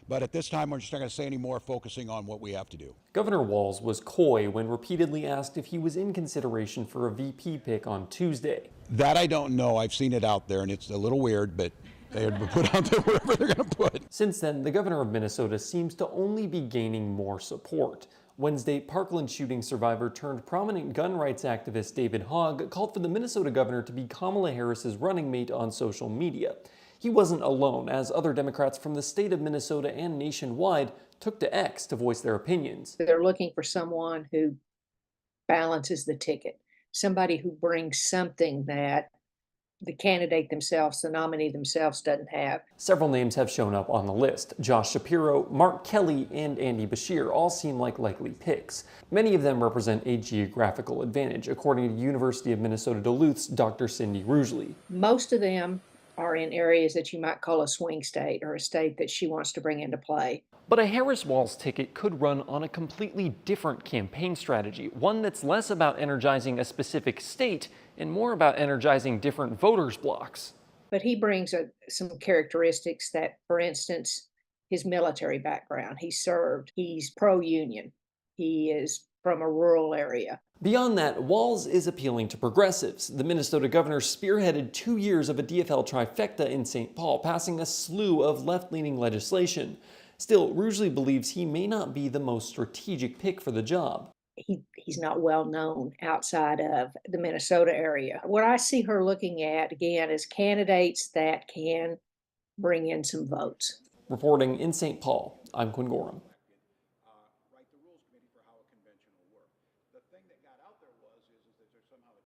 But at this time, we're just not going to say any more, focusing on what we have to do. Governor Walz was coy when repeatedly asked if he was in consideration for a VP pick on Tuesday. That I don't know. I've seen it out there, and it's a little weird, but they would put out there wherever they're going to put. Since then, the governor of Minnesota seems to only be gaining more support. Wednesday, Parkland shooting survivor turned prominent gun rights activist David Hogg called for the Minnesota governor to be Kamala Harris's running mate on social media. He wasn't alone, as other Democrats from the state of Minnesota and nationwide took to X to voice their opinions. They're looking for someone who balances the ticket, somebody who brings something that the candidate themselves, the nominee themselves, doesn't have. Several names have shown up on the list. Josh Shapiro, Mark Kelly, and Andy Bashir all seem like likely picks. Many of them represent a geographical advantage, according to University of Minnesota Duluth's Dr. Cindy Rugeley. Most of them are in areas that you might call a swing state, or a state that she wants to bring into play. But a Harris-Walz ticket could run on a completely different campaign strategy, one that's less about energizing a specific state and more about energizing different voters' blocks. But he brings some characteristics that, for instance, his military background. He served, he's pro-union, he is from a rural area. Beyond that, Walz is appealing to progressives. The Minnesota governor spearheaded 2 years of a DFL trifecta in St. Paul, passing a slew of left-leaning legislation. Still, Rugeley believes he may not be the most strategic pick for the job. He's not well known outside of the Minnesota area. What I see her looking at, again, is candidates that can bring in some votes. Reporting in St. Paul, I'm Quinn Gorham.